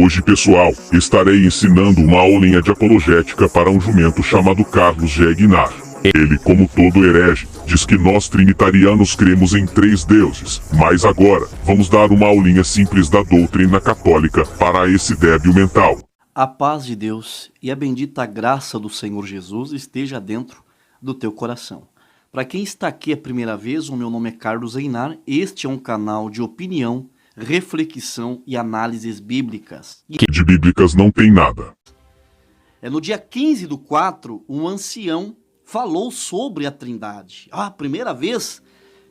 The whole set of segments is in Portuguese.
Hoje, pessoal, estarei ensinando uma aulinha de apologética para um jumento chamado Carlos Gegnar. Ele, como todo herege, diz que nós trinitarianos cremos em 3 deuses. Mas agora, vamos dar uma aulinha simples da doutrina católica para esse débil mental. A paz de Deus e a bendita graça do Senhor Jesus esteja dentro do teu coração. Para quem está aqui a primeira vez, o meu nome é Carlos Einar. Este é um canal de opinião, reflexão e análises bíblicas. Que de bíblicas não tem nada. No dia 15/4, um ancião falou sobre a Trindade. A primeira vez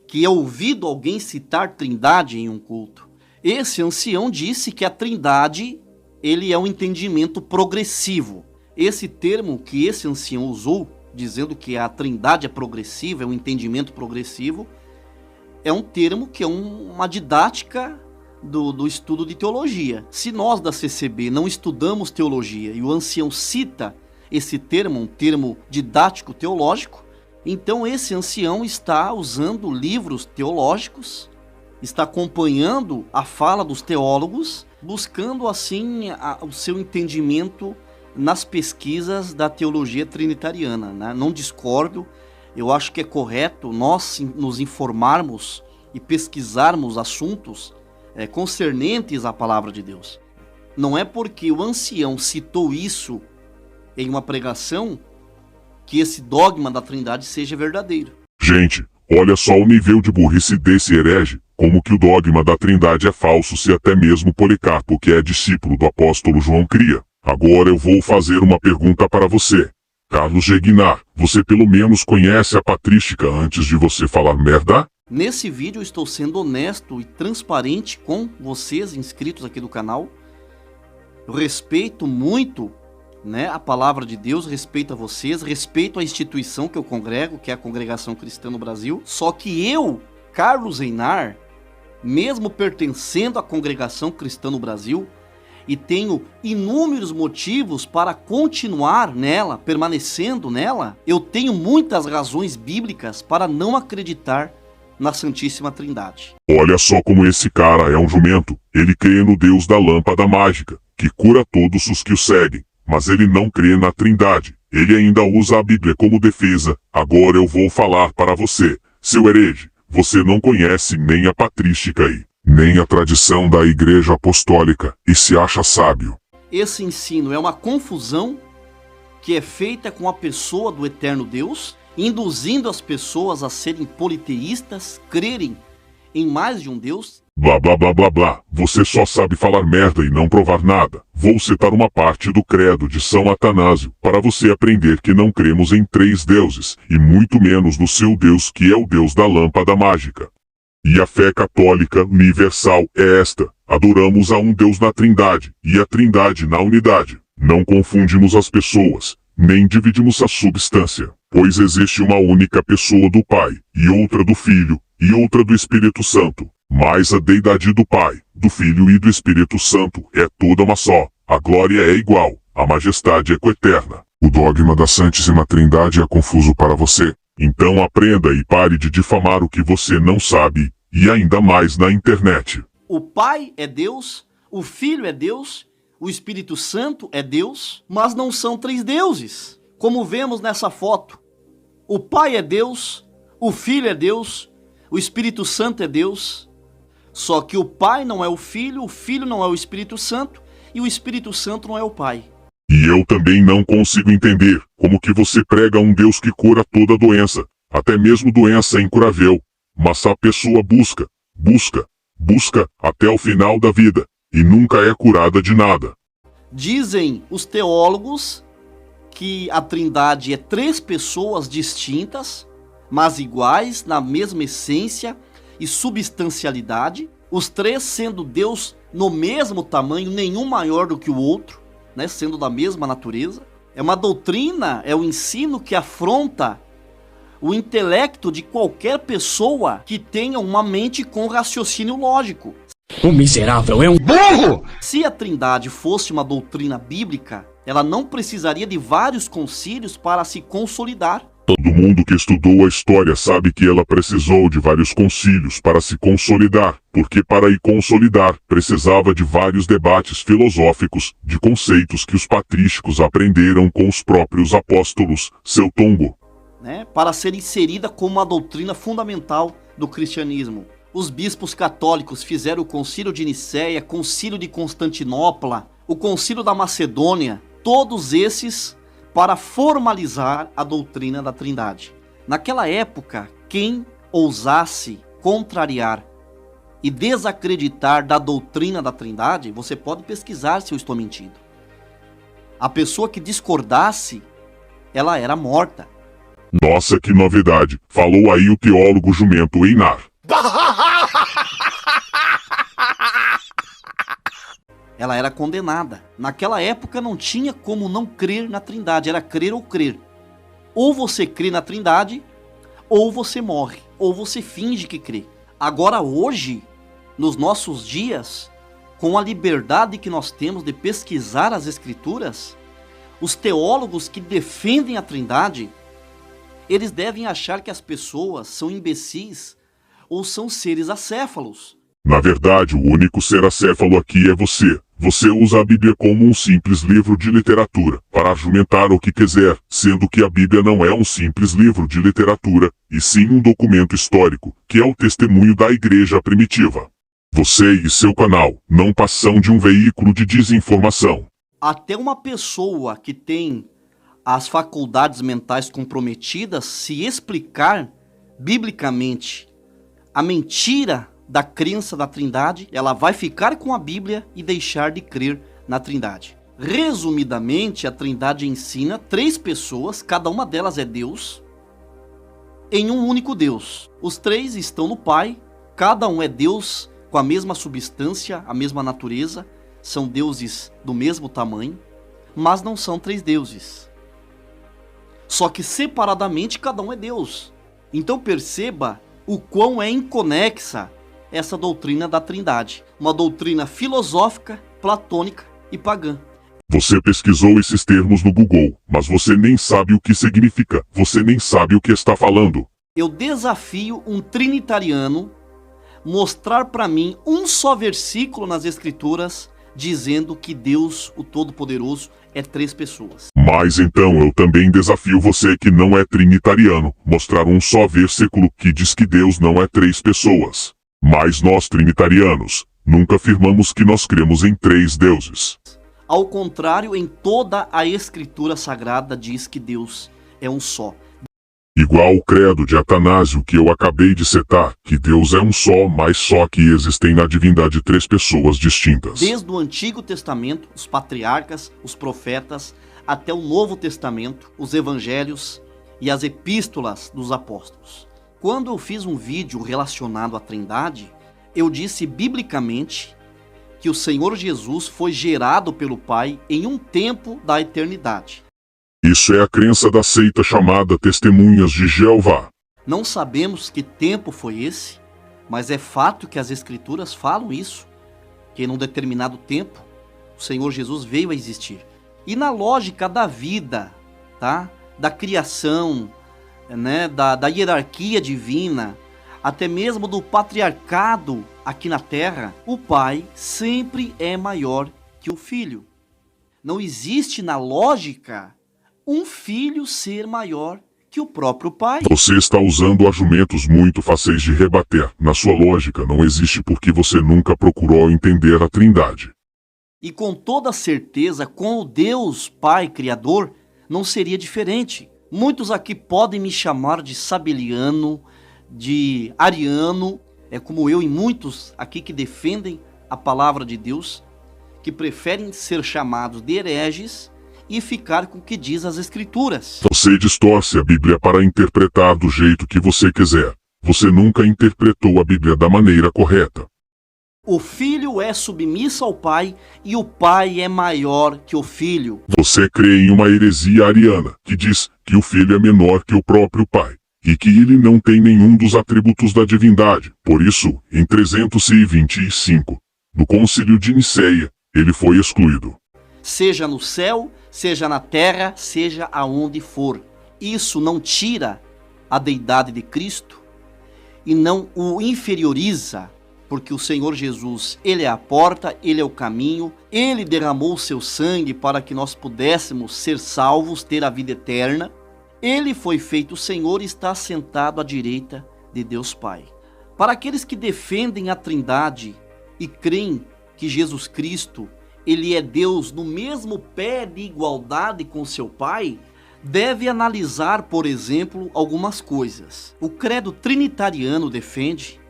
que é ouvido alguém citar Trindade em um culto. Esse ancião disse que a Trindade, ele é um entendimento progressivo. Esse termo que esse ancião usou, dizendo que a Trindade é progressiva, é um entendimento progressivo, é um termo que é uma didática do estudo de teologia. Se nós da CCB não estudamos teologia e o ancião cita esse termo, um termo didático teológico, então esse ancião está usando livros teológicos, está acompanhando a fala dos teólogos, buscando assim o seu entendimento nas pesquisas da teologia trinitariana, né? Não discordo, eu acho que é correto nós nos informarmos e pesquisarmos assuntos concernentes à palavra de Deus. Não é porque o ancião citou isso em uma pregação que esse dogma da Trindade seja verdadeiro. Gente, olha só o nível de burrice desse herege. Como que o dogma da Trindade é falso se até mesmo Policarpo, que é discípulo do apóstolo João, cria? Agora eu vou fazer uma pergunta para você. Carlos Gegnar, você pelo menos conhece a patrística antes de você falar merda? Nesse vídeo eu estou sendo honesto e transparente com vocês inscritos aqui do canal. Eu respeito muito, né, a palavra de Deus, respeito a vocês, respeito a instituição que eu congrego, que é a Congregação Cristã no Brasil. Só que eu, Carlos Einar, mesmo pertencendo à Congregação Cristã no Brasil, e tenho inúmeros motivos para continuar nela, permanecendo nela, eu tenho muitas razões bíblicas para não acreditar na Santíssima Trindade. Olha só como esse cara é um jumento. Ele crê no Deus da lâmpada mágica, que cura todos os que o seguem. Mas ele não crê na Trindade. Ele ainda usa a Bíblia como defesa. Agora eu vou falar para você, seu herege. Você não conhece nem a patrística aí, nem a tradição da Igreja Apostólica, e se acha sábio. Esse ensino é uma confusão que é feita com a pessoa do eterno Deus, induzindo as pessoas a serem politeístas, crerem em mais de um Deus. Blá blá blá blá blá, você só sabe falar merda e não provar nada. Vou citar uma parte do credo de São Atanásio, para você aprender que não cremos em 3 deuses, e muito menos no seu Deus que é o Deus da lâmpada mágica. E a fé católica universal é esta: adoramos a um Deus na Trindade, e a Trindade na unidade. Não confundimos as pessoas, nem dividimos a substância, pois existe uma única pessoa do Pai, e outra do Filho, e outra do Espírito Santo. Mas a deidade do Pai, do Filho e do Espírito Santo é toda uma só. A glória é igual, a majestade é coeterna. O dogma da Santíssima Trindade é confuso para você? Então aprenda e pare de difamar o que você não sabe, e ainda mais na internet. O Pai é Deus, o Filho é Deus, o Espírito Santo é Deus, mas não são 3 deuses, como vemos nessa foto. O Pai é Deus, o Filho é Deus, o Espírito Santo é Deus. Só que o Pai não é o Filho não é o Espírito Santo, e o Espírito Santo não é o Pai. E eu também não consigo entender como que você prega um Deus que cura toda doença, até mesmo doença incurável. Mas a pessoa busca até o final da vida, e nunca é curada de nada. Dizem os teólogos que a Trindade é 3 pessoas distintas, mas iguais na mesma essência e substancialidade, os 3 sendo Deus no mesmo tamanho, nenhum maior do que o outro, né, sendo da mesma natureza. É uma doutrina, é um ensino que afronta o intelecto de qualquer pessoa que tenha uma mente com raciocínio lógico. O miserável é um burro! Se a Trindade fosse uma doutrina bíblica, ela não precisaria de vários concílios para se consolidar. Todo mundo que estudou a história sabe que ela precisou de vários concílios para se consolidar, porque para ir consolidar, precisava de vários debates filosóficos, de conceitos que os patrísticos aprenderam com os próprios apóstolos, seu tombo. Para ser inserida como uma doutrina fundamental do cristianismo. Os bispos católicos fizeram o concílio de Nicéia, concílio de Constantinopla, o concílio da Macedônia, todos esses para formalizar a doutrina da Trindade. Naquela época, quem ousasse contrariar e desacreditar da doutrina da Trindade, você pode pesquisar se eu estou mentindo. A pessoa que discordasse, ela era morta. Nossa, que novidade! Falou aí o teólogo jumento Einar. Ela era condenada. Naquela época não tinha como não crer na Trindade, era crer ou crer. Ou você crê na Trindade, ou você morre, ou você finge que crê. Agora hoje, nos nossos dias, com a liberdade que nós temos de pesquisar as Escrituras, os teólogos que defendem a Trindade, eles devem achar que as pessoas são imbecis ou são seres acéfalos. Na verdade, o único ser acéfalo aqui é você. Você usa a Bíblia como um simples livro de literatura, para argumentar o que quiser, sendo que a Bíblia não é um simples livro de literatura, e sim um documento histórico, que é o testemunho da igreja primitiva. Você e seu canal não passam de um veículo de desinformação. Até uma pessoa que tem as faculdades mentais comprometidas, se explicar biblicamente a mentira da crença da Trindade, ela vai ficar com a Bíblia e deixar de crer na Trindade. Resumidamente, a Trindade ensina 3 pessoas, cada uma delas é Deus, em um único Deus. Os 3 estão no Pai, cada um é Deus com a mesma substância, a mesma natureza, são deuses do mesmo tamanho, mas não são 3 deuses. Só que separadamente cada um é Deus. Então perceba o quão é inconexa essa doutrina da Trindade. Uma doutrina filosófica, platônica e pagã. Você pesquisou esses termos no Google, mas você nem sabe o que significa. Você nem sabe o que está falando. Eu desafio um trinitariano mostrar para mim um só versículo nas Escrituras dizendo que Deus, o Todo-Poderoso, é 3 pessoas. Mas então eu também desafio você que não é trinitariano, mostrar um só versículo que diz que Deus não é 3 pessoas. Mas nós trinitarianos, nunca afirmamos que nós cremos em 3 deuses. Ao contrário, em toda a Escritura Sagrada diz que Deus é um só. Igual o credo de Atanásio que eu acabei de citar, que Deus é um só, mas só que existem na divindade 3 pessoas distintas. Desde o Antigo Testamento, os patriarcas, os profetas, até o Novo Testamento, os evangelhos e as epístolas dos apóstolos. Quando eu fiz um vídeo relacionado à Trindade, eu disse biblicamente que o Senhor Jesus foi gerado pelo Pai em um tempo da eternidade. Isso é a crença da seita chamada Testemunhas de Jeová. Não sabemos que tempo foi esse, mas é fato que as Escrituras falam isso, que em um determinado tempo o Senhor Jesus veio a existir. E na lógica da vida, tá? Da criação, da hierarquia divina, até mesmo do patriarcado aqui na Terra, o Pai sempre é maior que o Filho. Não existe na lógica um filho ser maior que o próprio Pai. Você está usando argumentos muito fáceis de rebater. Na sua lógica não existe porque você nunca procurou entender a Trindade. E com toda certeza, com o Deus Pai Criador, não seria diferente. Muitos aqui podem me chamar de sabeliano, de ariano, é como eu e muitos aqui que defendem a palavra de Deus, que preferem ser chamados de hereges e ficar com o que diz as Escrituras. Você distorce a Bíblia para interpretar do jeito que você quiser. Você nunca interpretou a Bíblia da maneira correta. O filho é submisso ao pai e o pai é maior que o filho. Você crê em uma heresia ariana, que diz que o filho é menor que o próprio pai, e que ele não tem nenhum dos atributos da divindade. Por isso, em 325, no Concílio de Nicéia, ele foi excluído. Seja no céu, seja na terra, seja aonde for. isso não tira a deidade de Cristo e não o inferioriza, porque o Senhor Jesus, Ele é a porta, Ele é o caminho, Ele derramou o seu sangue para que nós pudéssemos ser salvos, ter a vida eterna. Ele foi feito Senhor e está sentado à direita de Deus Pai. Para aqueles que defendem a Trindade e creem que Jesus Cristo, Ele é Deus no mesmo pé de igualdade com seu Pai, deve analisar, por exemplo, algumas coisas. O credo trinitariano defende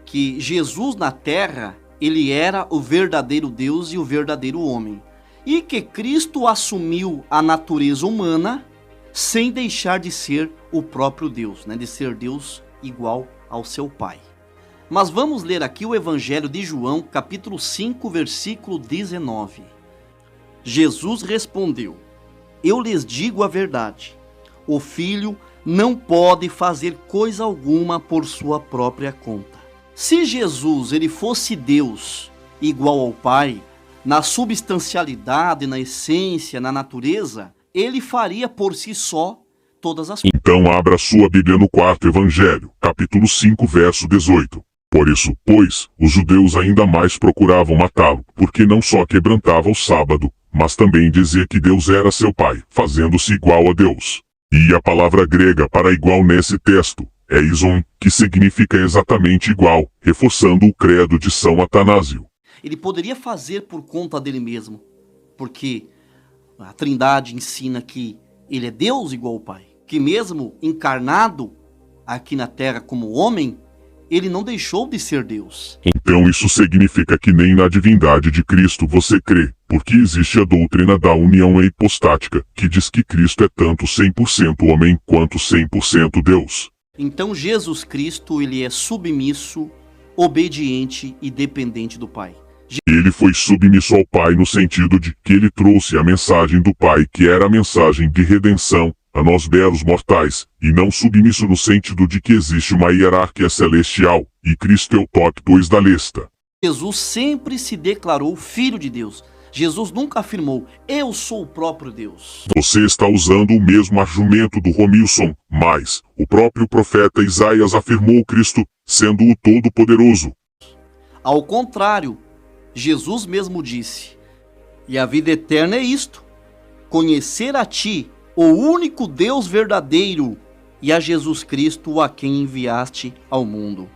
que Jesus na terra, Ele era o verdadeiro Deus e o verdadeiro homem. E que Cristo assumiu a natureza humana sem deixar de ser o próprio Deus, de ser Deus igual ao seu Pai. Mas vamos ler aqui o Evangelho de João, capítulo 5, versículo 19. Jesus respondeu: eu lhes digo a verdade, o Filho não pode fazer coisa alguma por sua própria conta. Se Jesus ele fosse Deus igual ao Pai, na substancialidade, na essência, na natureza, ele faria por si só todas as coisas. Então abra sua Bíblia no quarto Evangelho, capítulo 5, verso 18. Por isso, pois, os judeus ainda mais procuravam matá-lo, porque não só quebrantava o sábado, mas também dizia que Deus era seu Pai, fazendo-se igual a Deus. E a palavra grega para igual nesse texto é ison, que significa exatamente igual, reforçando o credo de São Atanásio. Ele poderia fazer por conta dele mesmo, porque a Trindade ensina que ele é Deus igual ao Pai, que mesmo encarnado aqui na terra como homem, ele não deixou de ser Deus. Então isso significa que nem na divindade de Cristo você crê, porque existe a doutrina da união hipostática, que diz que Cristo é tanto 100% homem quanto 100% Deus. Então Jesus Cristo, ele é submisso, obediente e dependente do Pai. Ele foi submisso ao Pai no sentido de que ele trouxe a mensagem do Pai, que era a mensagem de redenção, a nós meros mortais, e não submisso no sentido de que existe uma hierarquia celestial, e Cristo é o top 2 da lista. Jesus sempre se declarou Filho de Deus. Jesus nunca afirmou, eu sou o próprio Deus. Você está usando o mesmo argumento do Romilson, mas o próprio profeta Isaías afirmou Cristo sendo o Todo-Poderoso. Ao contrário, Jesus mesmo disse, e a vida eterna é isto, conhecer a ti, o único Deus verdadeiro, e a Jesus Cristo a quem enviaste ao mundo.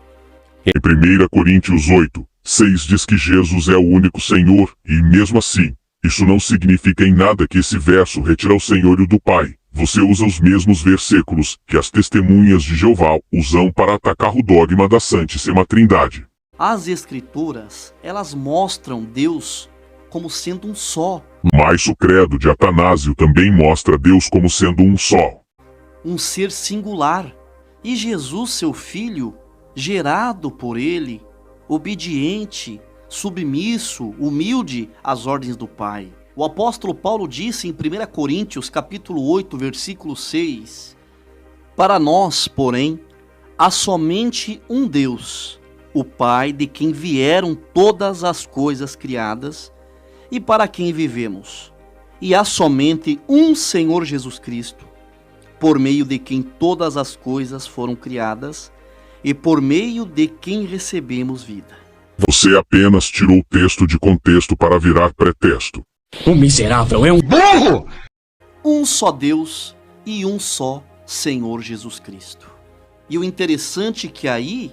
Em 1 Coríntios 8, 6 diz que Jesus é o único Senhor, e mesmo assim, isso não significa em nada que esse verso retira o senhorio do Pai. Você usa os mesmos versículos que as testemunhas de Jeová usam para atacar o dogma da Santíssima Trindade. As Escrituras, elas mostram Deus como sendo um só. Mas o credo de Atanásio também mostra Deus como sendo um só. Um ser singular. E Jesus, seu Filho, gerado por ele, obediente, submisso, humilde às ordens do Pai. O apóstolo Paulo disse em 1 Coríntios, capítulo 8, versículo 6, para nós, porém, há somente um Deus, o Pai de quem vieram todas as coisas criadas e para quem vivemos. E há somente um Senhor Jesus Cristo, por meio de quem todas as coisas foram criadas e por meio de quem recebemos vida. Você apenas tirou o texto de contexto para virar pretexto. O miserável é um burro! Um só Deus e um só Senhor Jesus Cristo. E o interessante é que aí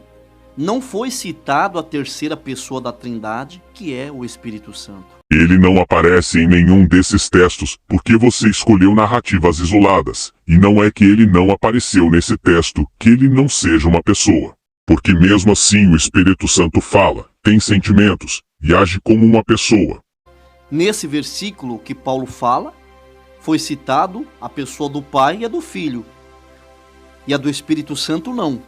não foi citado a terceira pessoa da Trindade, que é o Espírito Santo. Ele não aparece em nenhum desses textos porque você escolheu narrativas isoladas, e não é que ele não apareceu nesse texto que ele não seja uma pessoa. Porque mesmo assim o Espírito Santo fala, tem sentimentos, e age como uma pessoa. Nesse versículo que Paulo fala, foi citado a pessoa do Pai e a do Filho. E a do Espírito Santo não.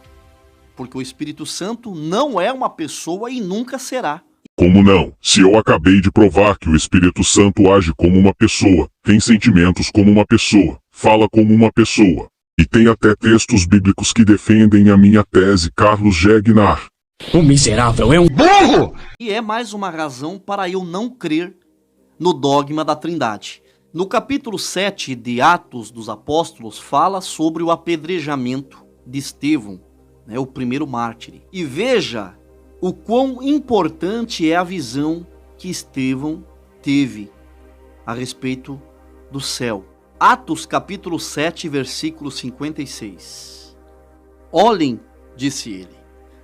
Porque o Espírito Santo não é uma pessoa e nunca será. Como não? Se eu acabei de provar que o Espírito Santo age como uma pessoa, tem sentimentos como uma pessoa, fala como uma pessoa. E tem até textos bíblicos que defendem a minha tese, Carlos Gegnar. O miserável é um burro! E é mais uma razão para eu não crer no dogma da Trindade. No capítulo 7 de Atos dos Apóstolos, fala sobre o apedrejamento de Estevão, né, o primeiro mártir. E veja o quão importante é a visão que Estevão teve a respeito do céu. Atos capítulo 7, versículo 56. Olhem, disse ele,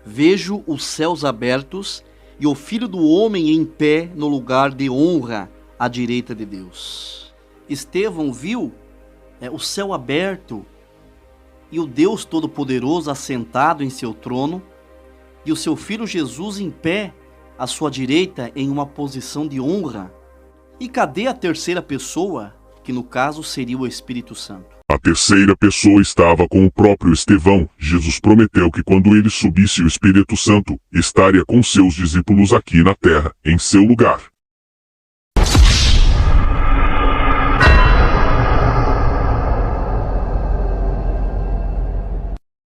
vejo os céus abertos e o Filho do Homem em pé no lugar de honra à direita de Deus. Estevão viu o céu aberto e o Deus Todo-Poderoso assentado em seu trono e o seu Filho Jesus em pé à sua direita em uma posição de honra. E cadê a terceira pessoa, que no caso seria o Espírito Santo? A terceira pessoa estava com o próprio Estevão. Jesus prometeu que quando ele subisse, o Espírito Santo estaria com seus discípulos aqui na terra, em seu lugar.